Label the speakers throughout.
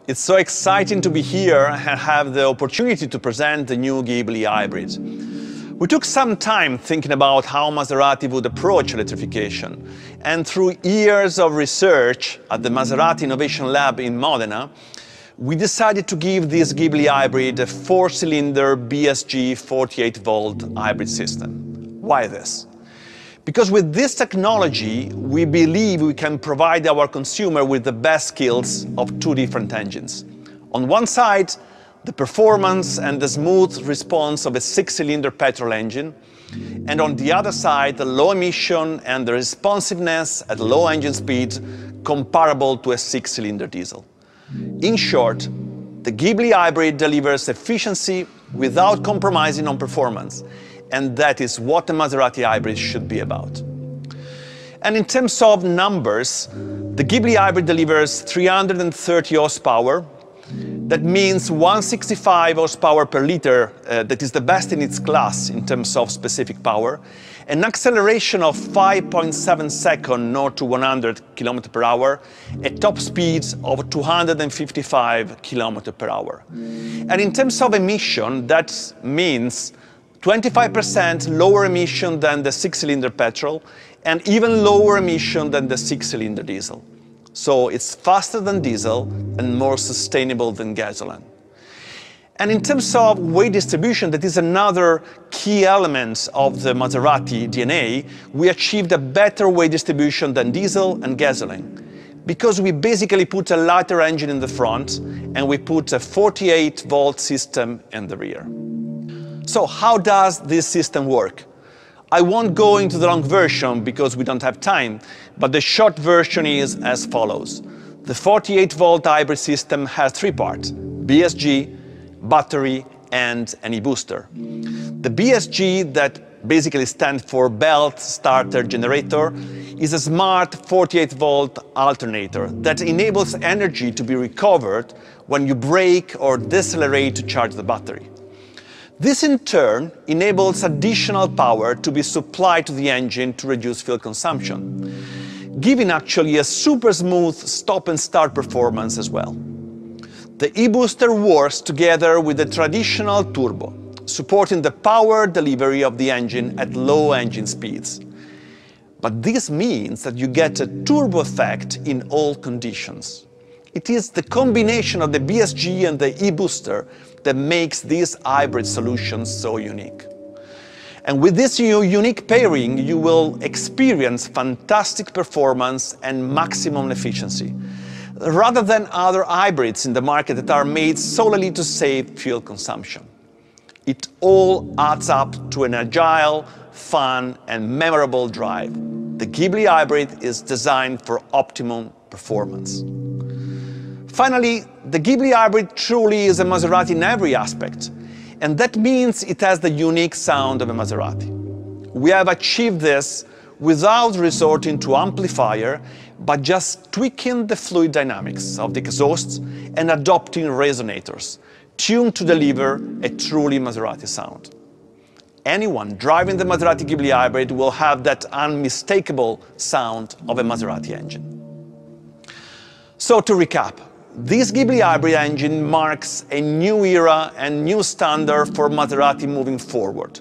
Speaker 1: It's so exciting to be here and have the opportunity to present the new Ghibli hybrid. We took some time thinking about how Maserati would approach electrification, and through years of research at the Maserati Innovation Lab in Modena, we decided to give this Ghibli hybrid a 4-cylinder BSG 48-volt hybrid system. Why this? Because with this technology, we believe we can provide our consumer with the best skills of two different engines. On one side, the performance and the smooth response of a 6-cylinder petrol engine, and on the other side, the low emission and the responsiveness at low engine speed comparable to a 6-cylinder diesel. In short, the Ghibli hybrid delivers efficiency without compromising on performance, and that is what the Maserati hybrid should be about. And in terms of numbers, the Ghibli hybrid delivers 330 horsepower. That means 165 horsepower per liter, that is the best in its class in terms of specific power, an acceleration of 5.7 seconds 0 to 100 km per hour, a top speed of 255 km per hour. And in terms of emission, that means 25% lower emission than the 6-cylinder petrol, and even lower emission than the 6-cylinder diesel. So it's faster than diesel and more sustainable than gasoline. And in terms of weight distribution, that is another key element of the Maserati DNA, we achieved a better weight distribution than diesel and gasoline, because we basically put a lighter engine in the front and we put a 48-volt system in the rear. So how does this system work? I won't go into the long version because we don't have time, but the short version is as follows. The 48-volt hybrid system has three parts: BSG, battery, and an e-booster. The BSG, that basically stands for Belt Starter Generator, is a smart 48-volt alternator that enables energy to be recovered when you brake or decelerate to charge the battery. This in turn enables additional power to be supplied to the engine to reduce fuel consumption, giving actually a super smooth stop and start performance as well. The e-booster works together with the traditional turbo, supporting the power delivery of the engine at low engine speeds. But this means that you get a turbo effect in all conditions. It is the combination of the BSG and the e-booster that makes this hybrid solution so unique. And with this unique pairing, you will experience fantastic performance and maximum efficiency, rather than other hybrids in the market that are made solely to save fuel consumption. It all adds up to an agile, fun, and memorable drive. The Ghibli hybrid is designed for optimum performance. Finally, the Ghibli hybrid truly is a Maserati in every aspect, and that means it has the unique sound of a Maserati. We have achieved this without resorting to amplifier, but just tweaking the fluid dynamics of the exhausts and adopting resonators, tuned to deliver a truly Maserati sound. Anyone driving the Maserati Ghibli hybrid will have that unmistakable sound of a Maserati engine. So to recap, this Ghibli hybrid engine marks a new era and new standard for Maserati moving forward.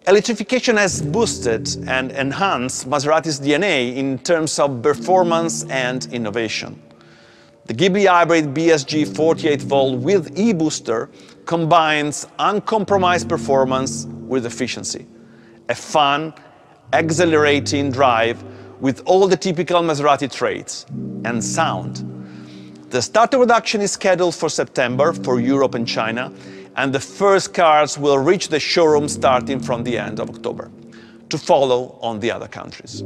Speaker 1: Electrification has boosted and enhanced Maserati's DNA in terms of performance and innovation. The Ghibli hybrid BSG 48-volt with e-booster combines uncompromised performance with efficiency, a fun, exhilarating drive with all the typical Maserati traits, and sound. The start of production is scheduled for September for Europe and China, and the first cars will reach the showroom starting from the end of October, to follow on the other countries.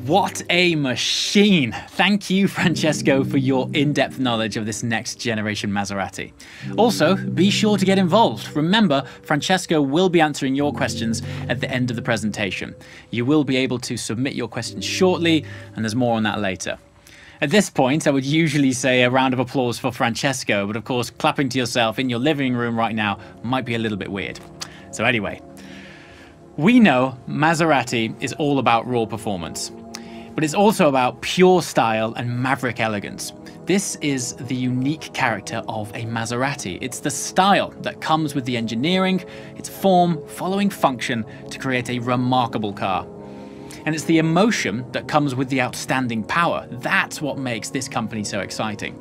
Speaker 2: What a machine! Thank you, Francesco, for your in-depth knowledge of this next generation Maserati. Also, be sure to get involved. Remember, Francesco will be answering your questions at the end of the presentation. You will be able to submit your questions shortly, and there's more on that later. At this point, I would usually say a round of applause for Francesco, but of course, clapping to yourself in your living room right now might be a little bit weird. So anyway, we know Maserati is all about raw performance, but it's also about pure style and maverick elegance. This is the unique character of a Maserati. It's the style that comes with the engineering, its form, following function to create a remarkable car. And it's the emotion that comes with the outstanding power. That's what makes this company so exciting.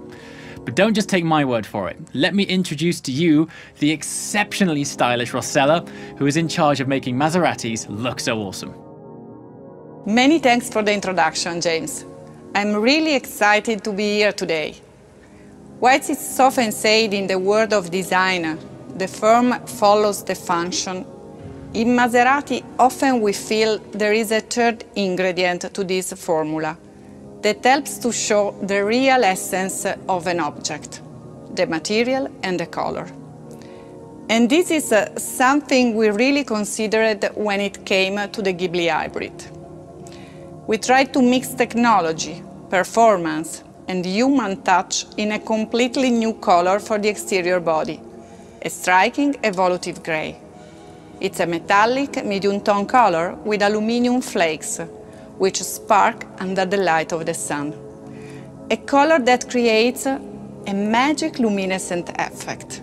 Speaker 2: But don't just take my word for it. Let me introduce to you the exceptionally stylish Rossella, who is in charge of making Maseratis look so awesome.
Speaker 3: Many thanks for the introduction, James. I'm really excited to be here today. Whilst it's often said in the world of design, the form follows the function, in Maserati often we feel there is a third ingredient to this formula that helps to show the real essence of an object, the material and the color. And this is something we really considered when it came to the Ghibli hybrid. We tried to mix technology, performance, and human touch in a completely new color for the exterior body, a striking evolutive grey. It's a metallic medium-tone color with aluminium flakes, which spark under the light of the sun. A color that creates a magic luminescent effect.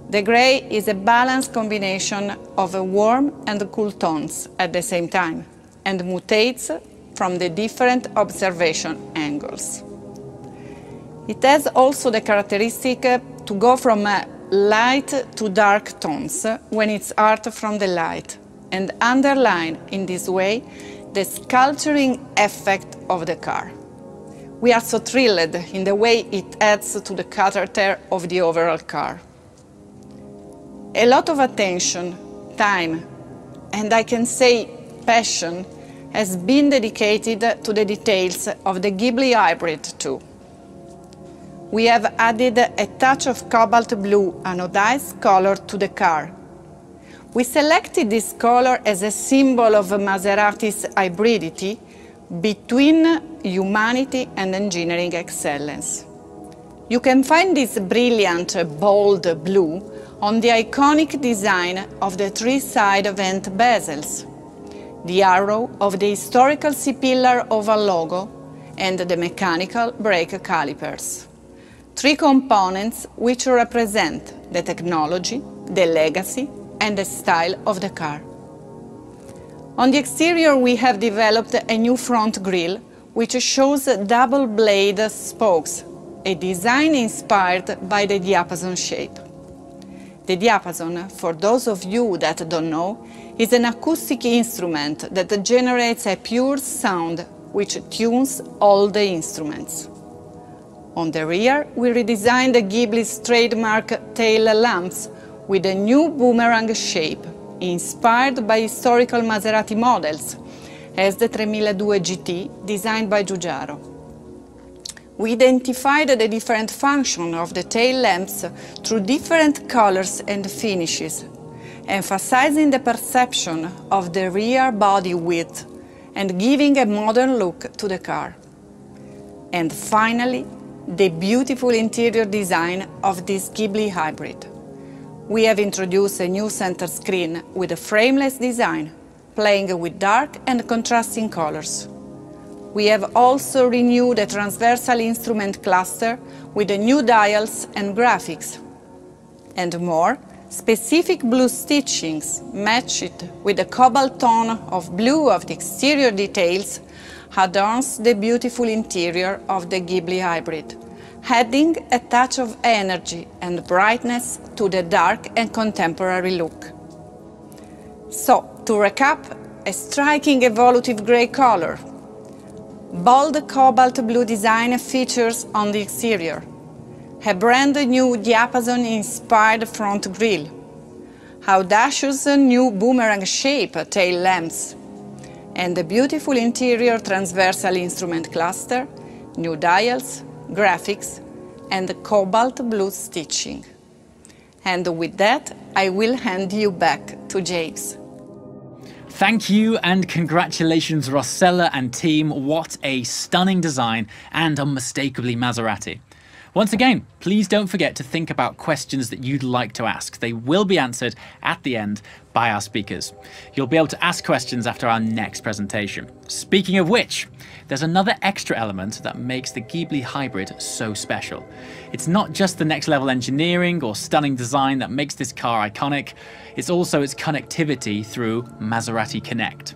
Speaker 3: The grey is a balanced combination of warm and cool tones at the same time, and mutates from the different observation angles. It has also the characteristic to go from light to dark tones when it's art from the light, and underline in this way the sculpturing effect of the car. We are so thrilled in the way it adds to the character of the overall car. A lot of attention, time, and I can say passion has been dedicated to the details of the Ghibli hybrid too. We have added a touch of cobalt blue anodized color to the car. We selected this color as a symbol of Maserati's hybridity between humanity and engineering excellence. You can find this brilliant, bold blue on the iconic design of the three-side vent bezels, the arrow of the historical C-pillar oval logo, and the mechanical brake calipers. Three components which represent the technology, the legacy, and the style of the car. On the exterior we have developed a new front grille which shows double blade spokes, a design inspired by the diapason shape. The diapason, for those of you that don't know, is an acoustic instrument that generates a pure sound which tunes all the instruments. On the rear, we redesigned the Ghibli's trademark tail lamps with a new boomerang shape, inspired by historical Maserati models, as the 3002 GT designed by Giugiaro. We identified the different functions of the tail lamps through different colors and finishes, emphasizing the perception of the rear body width and giving a modern look to the car. And finally, the beautiful interior design of this Ghibli hybrid. We have introduced a new center screen with a frameless design, playing with dark and contrasting colors. We have also renewed a transversal instrument cluster with the new dials and graphics. And more, specific blue stitchings matched with the cobalt tone of blue of the exterior details adorns the beautiful interior of the Ghibli hybrid, adding a touch of energy and brightness to the dark and contemporary look. So, to recap, a striking evolutive grey color, bold cobalt blue design features on the exterior, a brand new diapason-inspired front grille, audacious new boomerang shape tail lamps, and the beautiful interior transversal instrument cluster, new dials, graphics, and cobalt blue stitching. And with that, I will hand you back to James.
Speaker 2: Thank you and congratulations Rossella and team. What a stunning design and unmistakably Maserati. Once again, please don't forget to think about questions that you'd like to ask. They will be answered at the end by our speakers. You'll be able to ask questions after our next presentation. Speaking of which, there's another extra element that makes the Ghibli Hybrid so special. It's not just the next level engineering or stunning design that makes this car iconic, it's also its connectivity through Maserati Connect.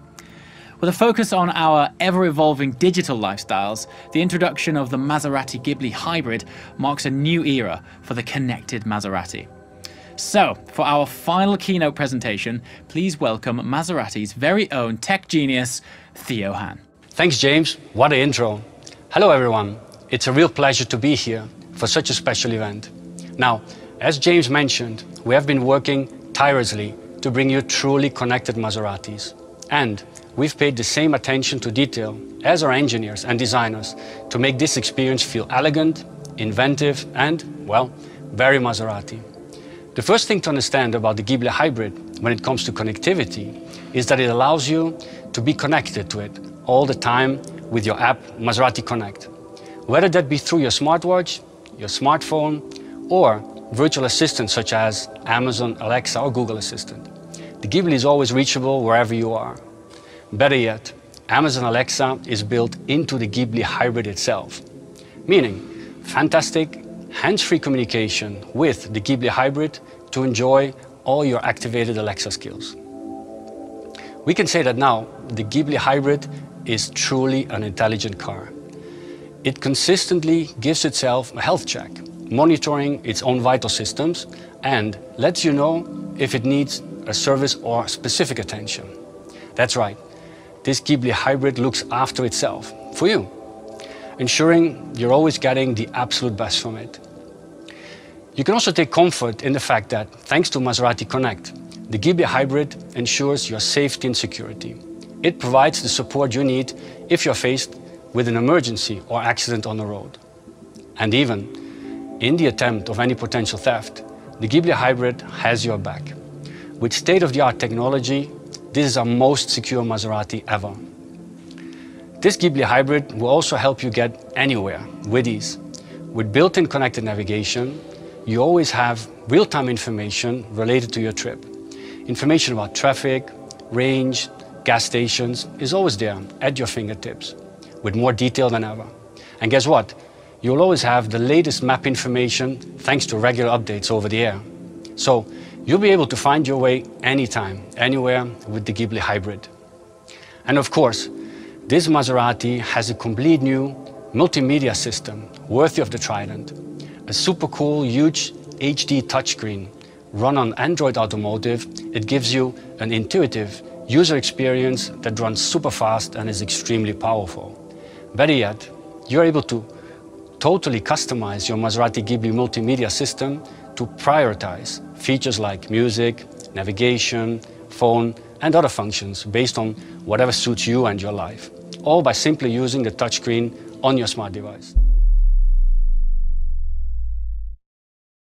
Speaker 2: With a focus on our ever-evolving digital lifestyles, the introduction of the Maserati Ghibli Hybrid marks a new era for the connected Maserati. So, for our final keynote presentation, please welcome Maserati's very own tech genius, Theo Hahn.
Speaker 4: Thanks, James. What an intro. Hello, everyone. It's a real pleasure to be here for such a special event. Now, as James mentioned, we have been working tirelessly to bring you truly connected Maseratis. And we've paid the same attention to detail as our engineers and designers to make this experience feel elegant, inventive, and, well, very Maserati. The first thing to understand about the Ghibli Hybrid when it comes to connectivity is that it allows you to be connected to it all the time with your app Maserati Connect. Whether that be through your smartwatch, your smartphone, or virtual assistants such as Amazon, Alexa, or Google Assistant. The Ghibli is always reachable wherever you are. Better yet, Amazon Alexa is built into the Ghibli Hybrid itself, meaning fantastic hands-free communication with the Ghibli Hybrid to enjoy all your activated Alexa skills. We can say that now the Ghibli Hybrid is truly an intelligent car. It consistently gives itself a health check, monitoring its own vital systems, and lets you know if it needs a service or specific attention. That's right, this Ghibli Hybrid looks after itself, for you, ensuring you're always getting the absolute best from it. You can also take comfort in the fact that, thanks to Maserati Connect, the Ghibli Hybrid ensures your safety and security. It provides the support you need if you're faced with an emergency or accident on the road. And even in the attempt of any potential theft, the Ghibli Hybrid has your back. With state-of-the-art technology, this is our most secure Maserati ever. This Ghibli Hybrid will also help you get anywhere with ease. With built-in connected navigation, you always have real-time information related to your trip. Information about traffic, range, gas stations is always there at your fingertips, with more detail than ever. And guess what? You'll always have the latest map information thanks to regular updates over the air. So you'll be able to find your way anytime, anywhere with the Ghibli Hybrid. And of course, this Maserati has a complete new multimedia system worthy of the Trident. A super cool, huge HD touchscreen run on Android Automotive. It gives you an intuitive user experience that runs super fast and is extremely powerful. Better yet, you're able to totally customize your Maserati Ghibli multimedia system to prioritize features like music, navigation, phone, and other functions based on whatever suits you and your life, all by simply using the touchscreen on your smart device.